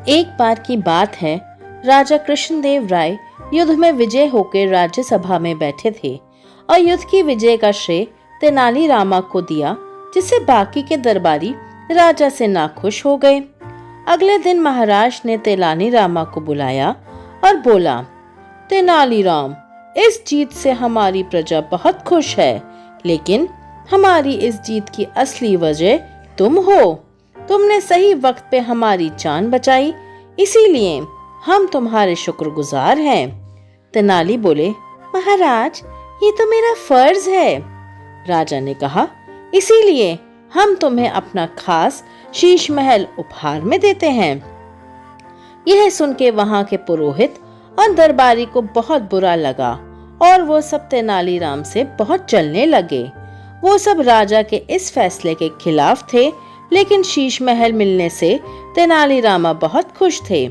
एक बार की बात है, राजा कृष्णदेव राय युद्ध में विजय होकर राज्यसभा में बैठे थे और युद्ध की विजय का श्रेय तेनाली रामा को दिया, जिससे बाकी के दरबारी राजा से नाखुश हो गए। अगले दिन महाराज ने तेनाली रामा को बुलाया और बोला, तेनाली राम, इस जीत से हमारी प्रजा बहुत खुश है, लेकिन हमारी इस जीत की असली वजह तुम हो। तुमने सही वक्त पे हमारी जान बचाई, इसीलिए हम तुम्हारे शुक्रगुजार हैं। तेनाली बोले, महाराज, ये तो मेरा फर्ज है। राजा ने कहा, इसीलिए हम तुम्हें अपना खास शीश महल उपहार में देते हैं। यह सुन के वहां के पुरोहित और दरबारी को बहुत बुरा लगा और वो सब तेनाली राम से बहुत जलने लगे। वो सब राजा के इस फैसले के खिलाफ थे, लेकिन शीश महल मिलने से तेनाली रामा बहुत खुश थे।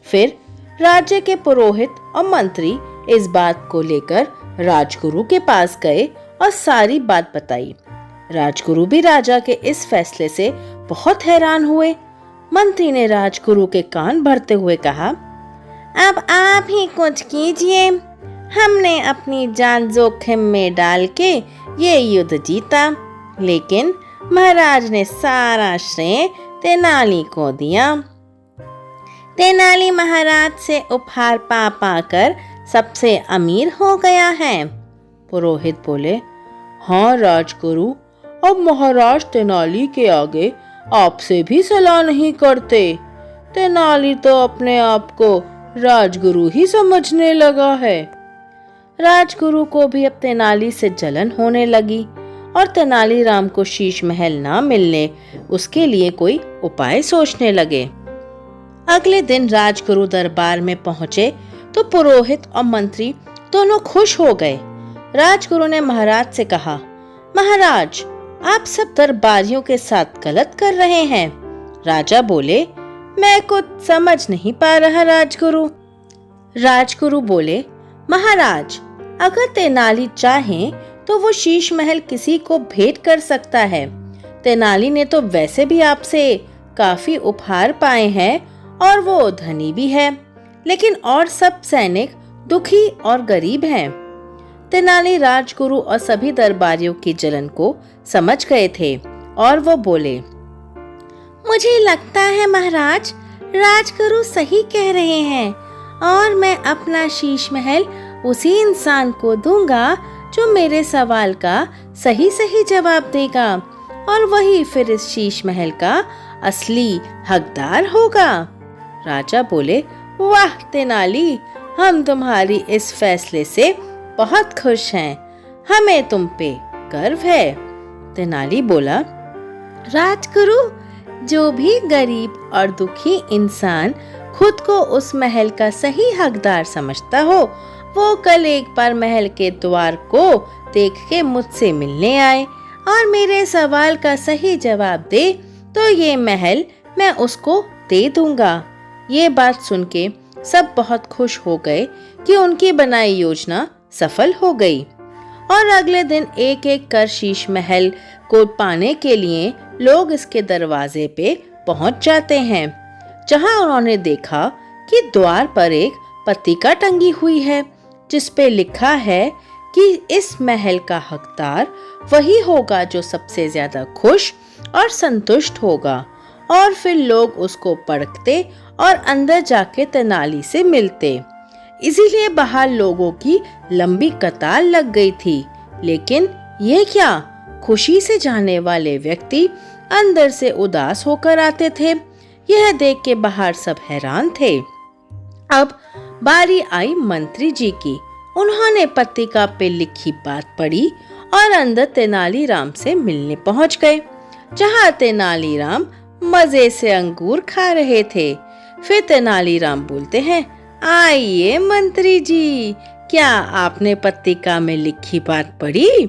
फिर राज्य के पुरोहित और मंत्री इस बात को लेकर राजगुरु के पास गए और सारी बात बताई। राजगुरु भी राजा के इस फैसले से बहुत हैरान हुए। मंत्री ने राजगुरु के कान भरते हुए कहा, अब आप ही कुछ कीजिए। हमने अपनी जान जोखिम में डाल के ये युद्ध जीता, लेकिन महाराज ने सारा श्रेय तेनाली को दिया। तेनाली महाराज से उपहार पा पाकर सबसे अमीर हो गया है। पुरोहित बोले, हाँ राजगुरु, अब महाराज तेनाली के आगे आपसे भी सलाह नहीं करते। तेनाली तो अपने आप को राजगुरु ही समझने लगा है। राजगुरु को भी अब तेनाली से जलन होने लगी और तेनाली राम को शीश महल ना मिलने उसके लिए कोई उपाय सोचने लगे। अगले दिन राजगुरु दरबार में पहुंचे तो पुरोहित और मंत्री दोनों खुश हो गए। राजगुरु ने महाराज से कहा, महाराज, आप सब दरबारियों के साथ गलत कर रहे हैं। राजा बोले, मैं कुछ समझ नहीं पा रहा राजगुरु। राजगुरु बोले, महाराज, अगर तेनाली चाहे तो वो शीश महल किसी को भेंट कर सकता है। तेनाली ने तो वैसे भी आपसे काफी उपहार पाए हैं और वो धनी भी है, लेकिन और सब सैनिक दुखी और गरीब हैं। तेनाली राजगुरु और सभी दरबारियों की जलन को समझ गए थे और वो बोले, मुझे लगता है महाराज, राजगुरु सही कह रहे हैं और मैं अपना शीश महल उसी इंसान को दूंगा जो मेरे सवाल का सही सही जवाब देगा, और वही फिर इस शीश महल का असली हकदार होगा। राजा बोले, वाह तेनाली, हम तुम्हारी इस फैसले से बहुत खुश हैं। हमें तुम पे गर्व है। तेनाली बोला, राजगुरु, जो भी गरीब और दुखी इंसान खुद को उस महल का सही हकदार समझता हो, वो कल एक बार महल के द्वार को देख के मुझसे मिलने आए और मेरे सवाल का सही जवाब दे तो ये महल मैं उसको दे दूंगा। ये बात सुन के सब बहुत खुश हो गए कि उनकी बनाई योजना सफल हो गई और अगले दिन एक एक कर शीश महल को पाने के लिए लोग इसके दरवाजे पे पहुंच जाते हैं, जहां उन्होंने देखा कि द्वार पर एक पत्रिका टंगी हुई है जिस पे लिखा है कि इस महल का हकदार वही होगा जो सबसे ज्यादा खुश और संतुष्ट होगा। और फिर लोग उसको पढ़ते और अंदर जाके तेनाली से मिलते। इसीलिए बाहर लोगों की लंबी कतार लग गई थी, लेकिन ये क्या, खुशी से जाने वाले व्यक्ति अंदर से उदास होकर आते थे। यह देख के बाहर सब हैरान थे। अब बारी आई मंत्री जी की। उन्होंने पत्रिका पे लिखी बात पढ़ी और अंदर तेनाली राम से मिलने पहुंच गए, जहां तेनाली राम मजे से अंगूर खा रहे थे। फिर तेनाली राम बोलते हैं, आइए मंत्री जी, क्या आपने पत्रिका में लिखी बात पढ़ी?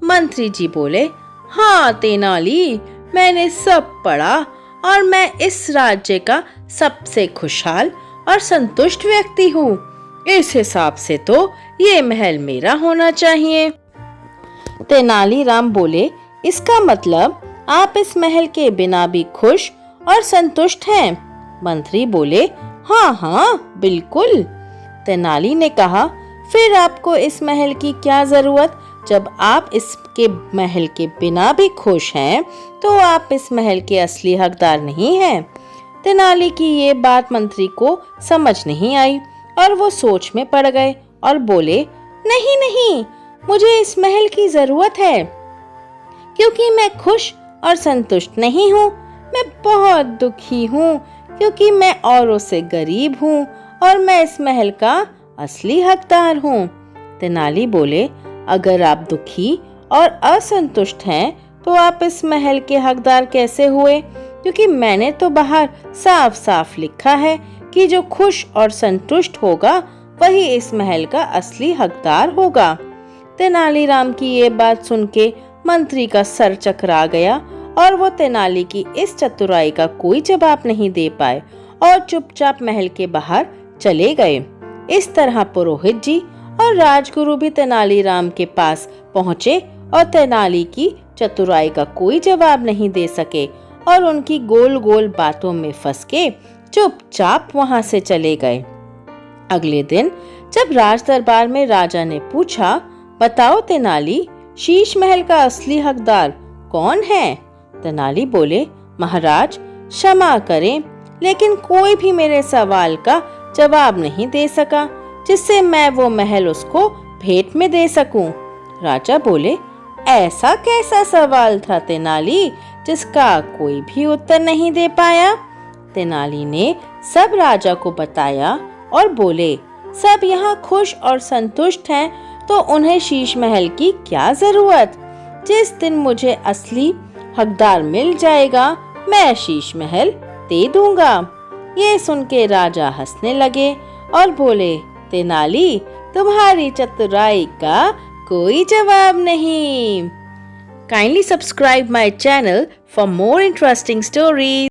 मंत्री जी बोले, हाँ तेनाली, मैंने सब पढ़ा और मैं इस राज्य का सबसे खुशहाल और संतुष्ट व्यक्ति हूँ। इस हिसाब से तो ये महल मेरा होना चाहिए। तेनाली राम बोले, इसका मतलब आप इस महल के बिना भी खुश और संतुष्ट हैं? मंत्री बोले, हाँ हाँ बिल्कुल। तेनाली ने कहा, फिर आपको इस महल की क्या जरूरत? जब आप इसके महल के बिना भी खुश हैं, तो आप इस महल के असली हकदार नहीं हैं। तेनाली की ये बात मंत्री को समझ नहीं आई और वो सोच में पड़ गए और बोले, नहीं नहीं, मुझे इस महल की जरूरत है, क्योंकि मैं खुश और संतुष्ट नहीं हूँ। मैं बहुत दुखी हूँ, क्योंकि मैं औरों से गरीब हूँ और मैं इस महल का असली हकदार हूँ। तेनाली बोले, अगर आप दुखी और असंतुष्ट हैं, तो आप इस महल के हकदार कैसे हुए? क्योंकि मैंने तो बाहर साफ साफ लिखा है कि जो खुश और संतुष्ट होगा वही इस महल का असली हकदार होगा। तेनालीराम की ये बात सुन के मंत्री का सर चकरा गया और वो तेनाली की इस चतुराई का कोई जवाब नहीं दे पाए और चुपचाप महल के बाहर चले गए। इस तरह पुरोहित जी और राजगुरु भी तेनालीराम के पास पहुंचे और तेनाली की चतुराई का कोई जवाब नहीं दे सके और उनकी गोल गोल बातों में फंस के चुपचाप वहां से चले गए। अगले दिन जब राज दरबार में राजा ने पूछा, बताओ तेनाली, शीश महल का असली हकदार कौन है? तेनाली बोले, महाराज क्षमा करें, लेकिन कोई भी मेरे सवाल का जवाब नहीं दे सका जिससे मैं वो महल उसको भेंट में दे सकूं। राजा बोले, ऐसा कैसा सवाल था तेनाली जिसका कोई भी उत्तर नहीं दे पाया? तेनाली ने सब राजा को बताया और बोले, सब यहाँ खुश और संतुष्ट हैं, तो उन्हें शीश महल की क्या जरूरत? जिस दिन मुझे असली हकदार मिल जाएगा, मैं शीश महल दे दूंगा। ये सुन के राजा हंसने लगे और बोले, तेनाली, तुम्हारी चतुराई का कोई जवाब नहीं। Kindly subscribe my channel for more interesting stories.